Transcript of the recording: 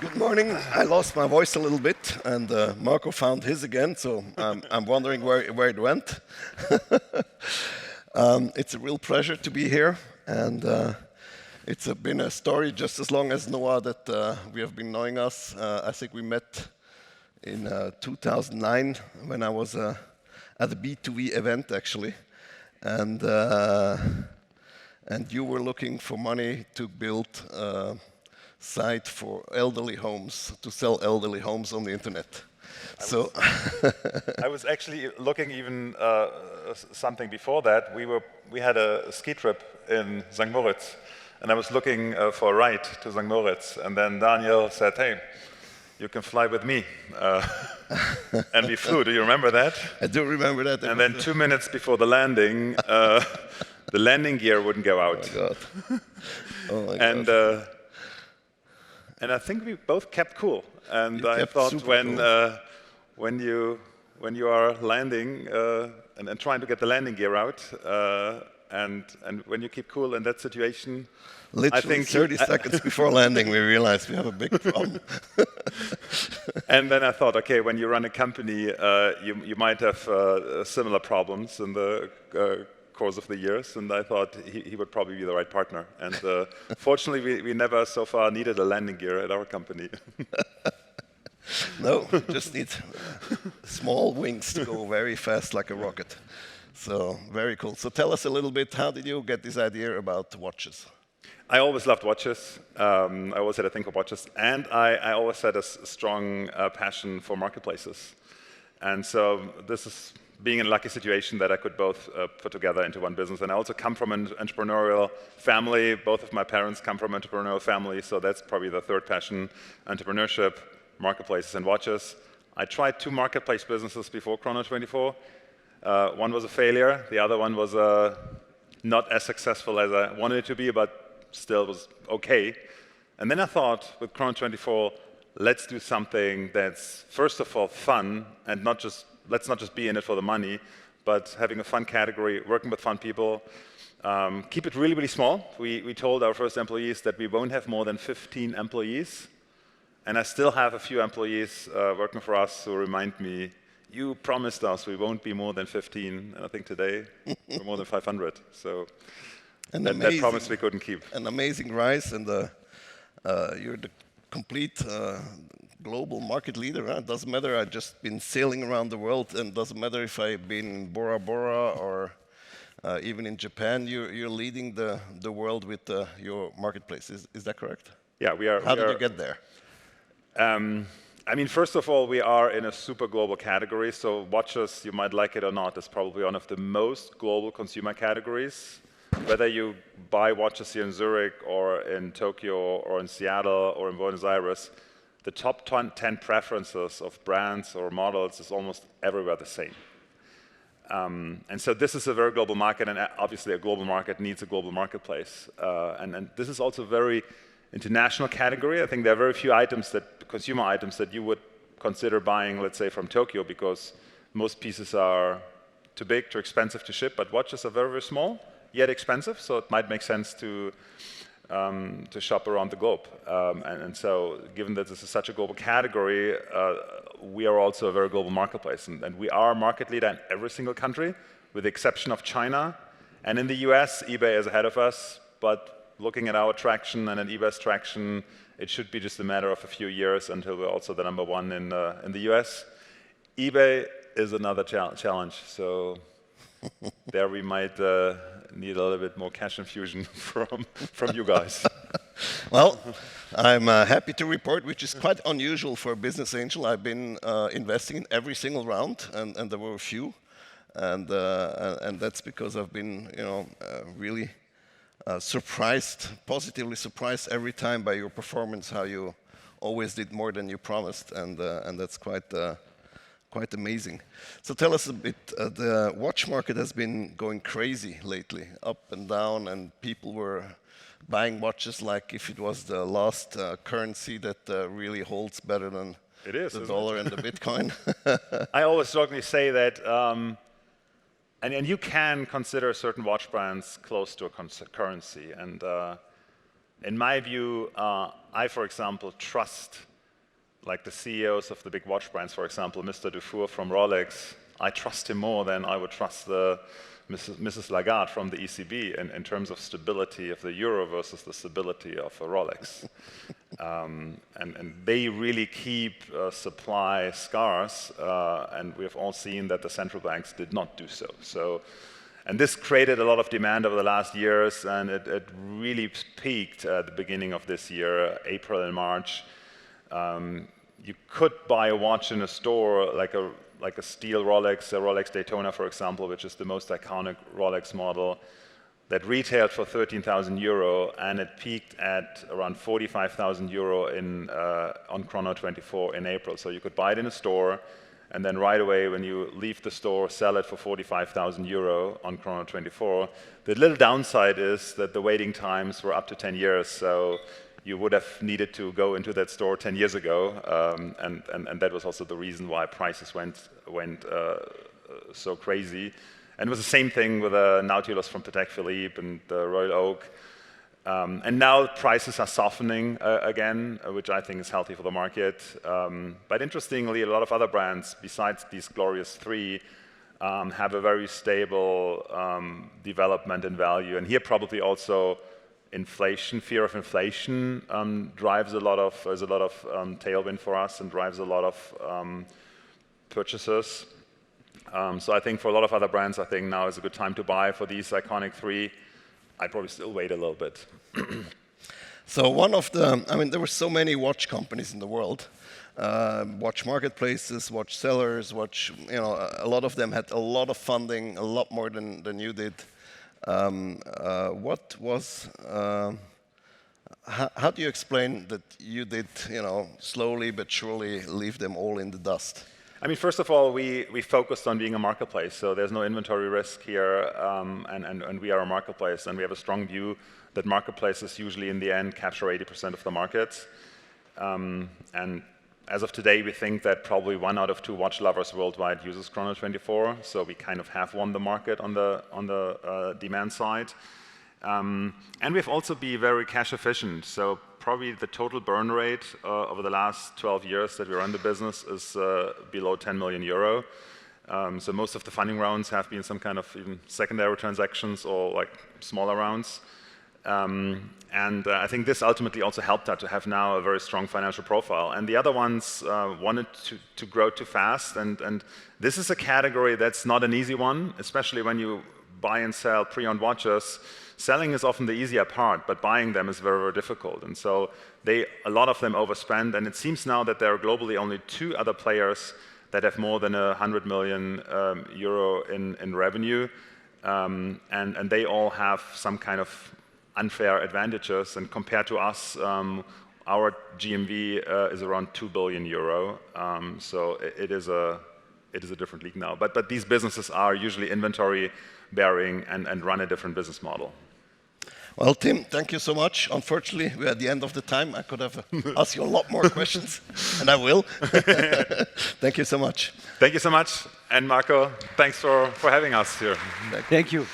Good morning. I lost my voice a little bit, and Marco found his again, so I'm wondering where it went. It's a real pleasure to be here, and it's been a story just as long as NOAH that we have been knowing us. I think we met in 2009 when I was at a B2B event, actually, and you were looking for money to build site for elderly homes, to sell elderly homes on the internet. I was actually looking even something before that. We had a ski trip in St. Moritz, and I was looking for a ride to St. Moritz, and then Daniel said, "Hey, you can fly with me," and we flew. Do you remember that? I do remember that. And then 2 minutes before the landing, the landing gear wouldn't go out. Oh my God! Oh my God! And I think we both kept cool. And I thought when you are landing and trying to get the landing gear out, and when you keep cool in that situation, literally I think 30 seconds before landing, we realized we have a big problem. And then I thought, okay, when you run a company, you might have similar problems in the course of the years, and I thought he would probably be the right partner. And fortunately, we never so far needed a landing gear at our company. No, just need small wings to go very fast like a rocket. So very cool. So tell us a little bit, how did you get this idea about watches? I always loved watches. I always had a thing for watches, and I always had a strong passion for marketplaces. And so this is being in a lucky situation that I could both put together into one business. And I also come from an entrepreneurial family. Both of my parents come from entrepreneurial families, so that's probably the third passion: entrepreneurship, marketplaces, and watches. I tried 2 marketplace businesses before Chrono24. One was a failure. The other one was not as successful as I wanted it to be, but still was okay. And then I thought, with Chrono24, let's do something that's, first of all, fun, and let's not just be in it for the money, but having a fun category, working with fun people. Keep it really, really small. We told our first employees that we won't have more than 15 employees. And I still have a few employees working for us who remind me, you promised us we won't be more than 15. And I think today we're more than 500. So that promise we couldn't keep. An amazing rise, and you're the complete global market leader. It doesn't matter, I've just been sailing around the world, and doesn't matter if I've been in Bora Bora or even in Japan, you're leading the world with your marketplace. Is that correct? Yeah, we are. How did you get there? I mean, first of all, we are in a super global category, so watches, you might like it or not, is probably one of the most global consumer categories. Whether you buy watches here in Zurich or in Tokyo or in Seattle or in Buenos Aires, the top 10 preferences of brands or models is almost everywhere the same. And so this is a very global market, and obviously a global market needs a global marketplace. And this is also a very international category. I think there are very few consumer items that you would consider buying, let's say, from Tokyo, because most pieces are too big, too expensive to ship, but watches are very, very small, yet expensive, so it might make sense to shop around the globe. And so given that this is such a global category, we are also a very global marketplace. And we are a market leader in every single country, with the exception of China. And in the US, eBay is ahead of us. But looking at our traction and at eBay's traction, it should be just a matter of a few years until we're also the #1 in the US. eBay is another challenge. So there we might need a little bit more cash infusion from you guys. Well, I'm happy to report, which is quite unusual for a business angel. I've been investing in every single round, and there were a few, and that's because I've been, really positively surprised every time by your performance, how you always did more than you promised, and that's quite amazing. So tell us a bit, the watch market has been going crazy lately, up and down, and people were buying watches like if it was the last currency that really holds better than the dollar and the Bitcoin. I always jokingly say that, and you can consider certain watch brands close to a currency. And in my view, I, for example, trust like the CEOs of the big watch brands, for example, Mr. Dufour from Rolex, I trust him more than I would trust Mrs. Lagarde from the ECB in terms of stability of the euro versus the stability of a Rolex. And they really keep supply scarce, and we have all seen that the central banks did not do so. And this created a lot of demand over the last years, and it really peaked at the beginning of this year, April and March. You could buy a watch in a store like a steel Rolex, a Rolex Daytona, for example, which is the most iconic Rolex model, that retailed for 13,000 euro, and it peaked at around 45,000 euro on Chrono24 in April. So you could buy it in a store, and then right away, when you leave the store, sell it for 45,000 euro on Chrono24. The little downside is that the waiting times were up to 10 years, so you would have needed to go into that store 10 years ago, and that was also the reason why prices went so crazy. And it was the same thing with the Nautilus from Patek Philippe and the Royal Oak. And now prices are softening again, which I think is healthy for the market. But interestingly, a lot of other brands, besides these glorious three, have a very stable development in value. And here probably also inflation, fear of inflation, drives a lot of tailwind for us and drives a lot of purchases. So I think for a lot of other brands, I think now is a good time to buy for these iconic three. I'd probably still wait a little bit. So one of the, I mean, there were so many watch companies in the world, watch marketplaces, watch sellers, a lot of them had a lot of funding, a lot more than you did. What was, how do you explain that you did, slowly but surely leave them all in the dust? I mean, first of all, we focused on being a marketplace, so there's no inventory risk here, and we are a marketplace, and we have a strong view that marketplaces usually in the end capture 80% of the market. And as of today, we think that probably 1 out of 2 watch lovers worldwide uses Chrono24, so we kind of have won the market on the demand side. And we've also been very cash efficient, so probably the total burn rate over the last 12 years that we run the business is below 10 million euro. So most of the funding rounds have been some kind of even secondary transactions or like smaller rounds. And I think this ultimately also helped us to have now a very strong financial profile. And the other ones wanted to grow too fast. And this is a category that's not an easy one, especially when you buy and sell pre-owned watches. Selling is often the easier part, but buying them is very, very difficult. And so a lot of them overspend. And it seems now that there are globally only 2 other players that have more than 100 million euro in revenue. And they all have some kind of unfair advantages, and compared to us, our GMV is around 2 billion euro. So it is a different league now. But these businesses are usually inventory bearing and run a different business model. Well, Tim, thank you so much. Unfortunately, we're at the end of the time. I could have asked you a lot more questions, and I will. Thank you so much. Thank you so much. And Marco, thanks for having us here. Thank you.